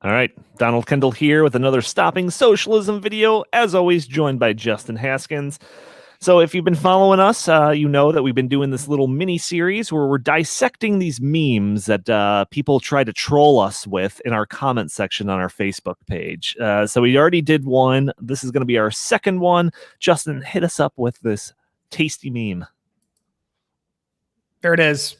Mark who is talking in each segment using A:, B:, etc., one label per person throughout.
A: All right, Donald Kendall here with another Stopping Socialism video, as always joined by Justin Haskins. So if you've been following us, you know that we've been doing this little mini-series where we're dissecting these memes that people try to troll us with in our comment section on our Facebook page. So we already did one. This is going to be our second one. Justin, hit us up with this tasty meme.
B: There it is.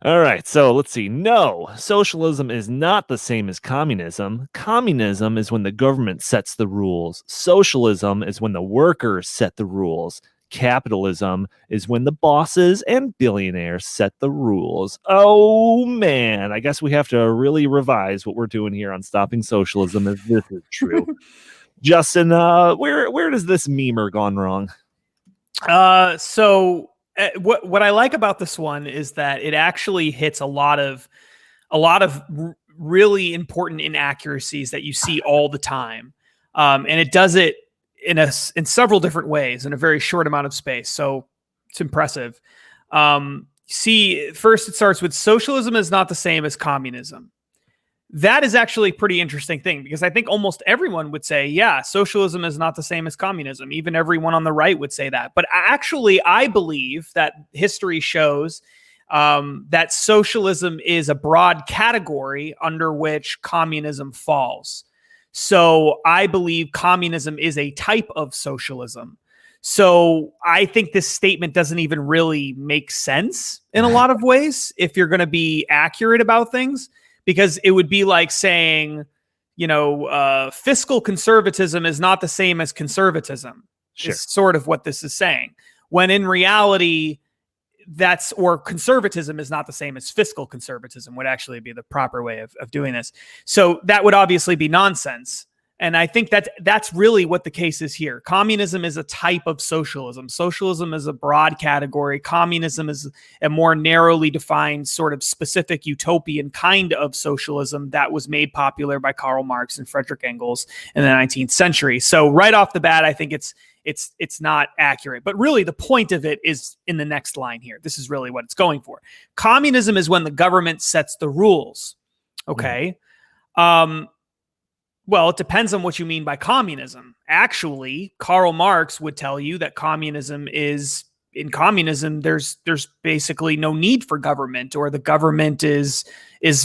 A: All right, so let's see. No, socialism is not the same as communism. Communism is when the government sets the rules. Socialism is when the workers set the rules. Capitalism is when the bosses and billionaires set the rules. Oh, man, I guess we have to really revise what we're doing here on Stopping Socialism if this is true. Justin, where does this memer gone wrong?
B: What I like about this one is that it actually hits a lot of really important inaccuracies that you see all the time, and it does it in several different ways in a very short amount of space. So it's impressive. See, first it starts with socialism is not the same as communism. That is actually a pretty interesting thing, because I think almost everyone would say, yeah, socialism is not the same as communism. Even everyone on the right would say that. But actually, I believe that history shows that socialism is a broad category under which communism falls. So I believe communism is a type of socialism. So I think this statement doesn't even really make sense in a lot of ways if you're going to be accurate about things. Because it would be like saying, fiscal conservatism is not the same as conservatism.
A: Sure.
B: Is sort of what this is saying. When in reality, conservatism is not the same as fiscal conservatism would actually be the proper way of doing this. So that would obviously be nonsense. And I think that's really what the case is here. Communism is a type of socialism. Socialism is a broad category. Communism is a more narrowly defined sort of specific utopian kind of socialism that was made popular by Karl Marx and Friedrich Engels in the 19th century. So right off the bat, I think it's not accurate. But really, the point of it is in the next line here. This is really what it's going for. Communism is when the government sets the rules. Okay. Well, it depends on what you mean by communism. Actually, Karl Marx would tell you that in communism, there's basically no need for government, or the government is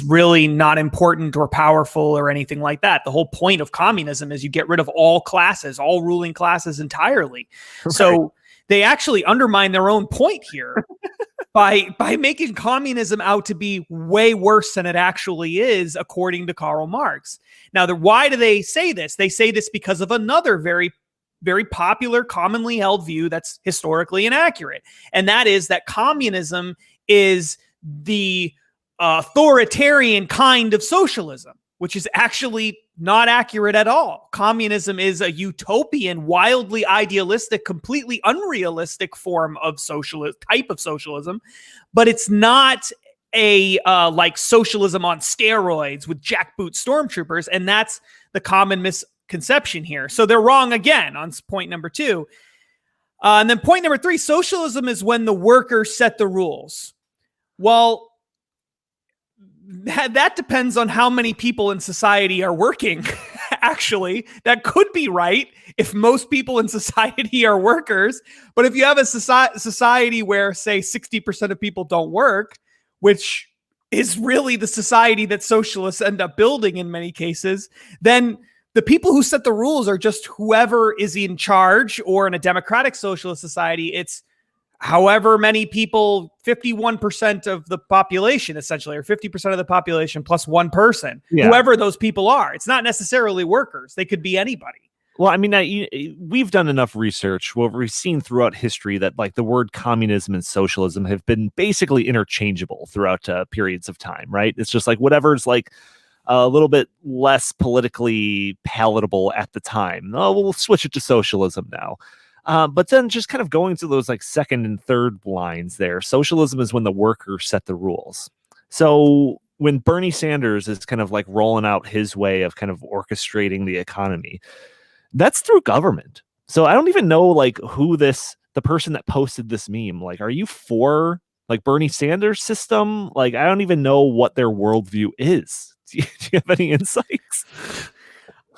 B: really not important or powerful or anything like that. The whole point of communism is you get rid of all classes, all ruling classes entirely. Right. So they actually undermine their own point here by making communism out to be way worse than it actually is, according to Karl Marx. Now, why do they say this? They say this because of another very, very popular, commonly held view that's historically inaccurate. And that is that communism is the authoritarian kind of socialism, which is actually not accurate at all. Communism is a utopian, wildly idealistic, completely unrealistic form of type of socialism, but it's not a like socialism on steroids with jackboot stormtroopers, and that's the common misconception here. So they're wrong again on point number 2. And then point number 3, socialism is when the workers set the rules. Well, that depends on how many people in society are working. Actually, that could be right if most people in society are workers. But if you have a society where, say, 60% of people don't work, which is really the society that socialists end up building in many cases, then the people who set the rules are just whoever is in charge. Or in a democratic socialist society, it's however many people, 51% of the population, essentially, or 50% of the population plus one person, whoever those people are. It's not necessarily workers. They could be anybody.
A: Well, I mean, we've done enough research where we've seen throughout history that like the word communism and socialism have been basically interchangeable throughout periods of time, right? It's just like whatever's like a little bit less politically palatable at the time. Oh, we'll switch it to socialism now. But then just kind of going to those like second and third lines there, socialism is when the workers set the rules. So when Bernie Sanders is kind of like rolling out his way of kind of orchestrating the economy, that's through government. So I don't even know like who the person that posted this meme, like, are you for like Bernie Sanders system? Like, I don't even know what their worldview is. Do you have any insights?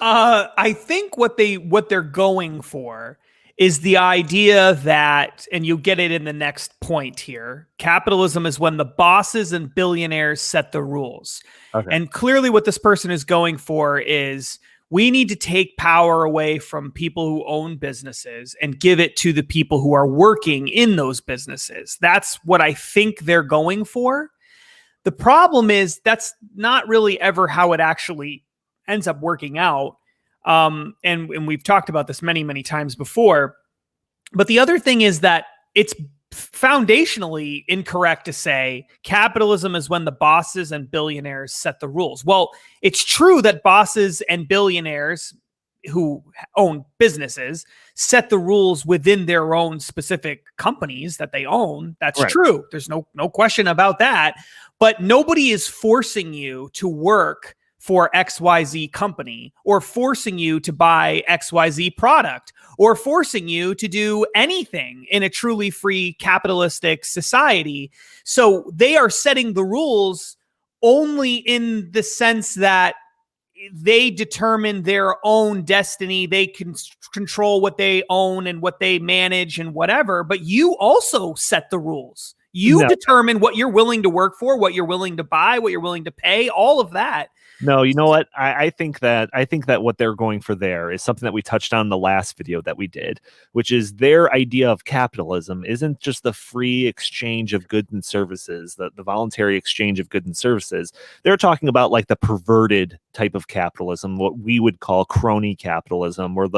B: I think what they're going for is the idea that, and you get it in the next point here, capitalism is when the bosses and billionaires set the rules.
A: Okay.
B: And clearly what this person is going for is we need to take power away from people who own businesses and give it to the people who are working in those businesses. That's what I think they're going for. The problem is that's not really ever how it actually ends up working out. And we've talked about this many, many times before. But the other thing is that it's foundationally incorrect to say capitalism is when the bosses and billionaires set the rules. Well, it's true that bosses and billionaires who own businesses set the rules within their own specific companies that they own. That's right. True. There's no question about that. But nobody is forcing you to work for XYZ company, or forcing you to buy XYZ product, or forcing you to do anything in a truly free capitalistic society. So they are setting the rules only in the sense that they determine their own destiny. They can control what they own and what they manage and whatever, but you also set the rules. You determine what you're willing to work for, what you're willing to buy, what you're willing to pay, all of that.
A: No, you know what? I think that what they're going for there is something that we touched on in the last video that we did, which is their idea of capitalism isn't just the free exchange of goods and services, the voluntary exchange of goods and services. They're talking about like the perverted type of capitalism, what we would call crony capitalism, where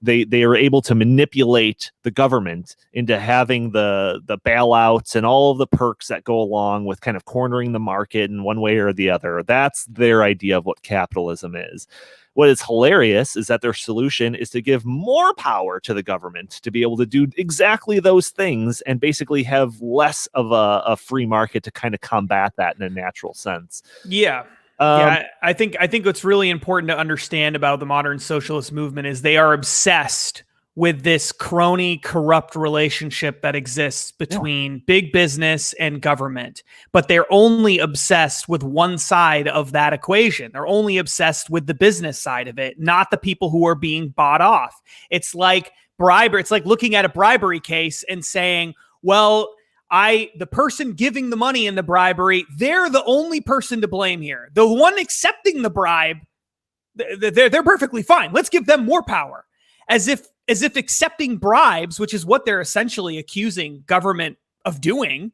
A: they are able to manipulate the government into having the bailouts and all of the perks that go along with kind of cornering the market in one way or the other. That's their idea of what capitalism is. What is hilarious is that their solution is to give more power to the government to be able to do exactly those things and basically have less of a free market to kind of combat that in a natural sense.
B: Yeah. I think what's really important to understand about the modern socialist movement is they are obsessed with this crony, corrupt relationship that exists between big business and government. But they're only obsessed with one side of that equation. They're only obsessed with the business side of it, not the people who are being bought off. It's like bribery. It's like looking at a bribery case and saying, well, the person giving the money in the bribery, they're the only person to blame here. The one accepting the bribe, they're perfectly fine. Let's give them more power. As if accepting bribes, which is what they're essentially accusing government of doing,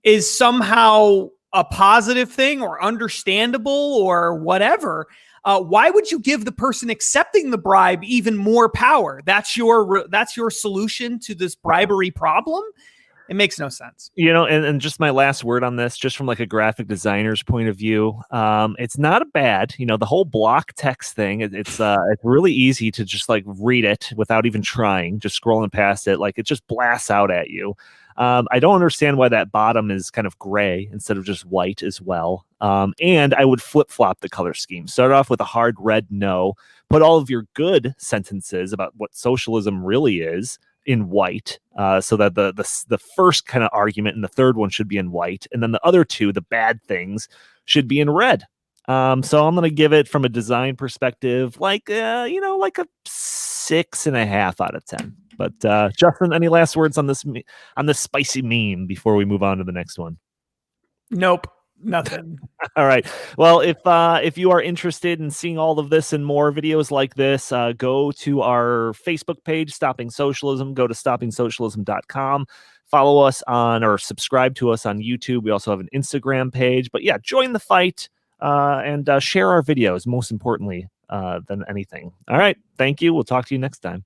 B: is somehow a positive thing or understandable or whatever. Why would you give the person accepting the bribe even more power? That's your solution to this bribery problem? It makes no sense.
A: You know, and just my last word on this, just from like a graphic designer's point of view, it's not a bad, the whole block text thing. It's really easy to just like read it without even trying, just scrolling past it. Like it just blasts out at you. I don't understand why that bottom is kind of gray instead of just white as well. And I would flip-flop the color scheme. Start off with a hard red no, put all of your good sentences about what socialism really is in white, so that the first kind of argument and the third one should be in white, and then the other two, the bad things, should be in red. So I'm going to give it, from a design perspective, like a 6.5 out of 10. But Justin, any last words on this spicy meme before we move on to the next one?
B: Nope. Nothing.
A: All right. Well, if you are interested in seeing all of this and more videos like this, go to our Facebook page, Stopping Socialism. Go to stoppingsocialism.com. Follow us or subscribe to us on YouTube. We also have an Instagram page. But yeah, join the fight and share our videos, most importantly than anything. All right. Thank you. We'll talk to you next time.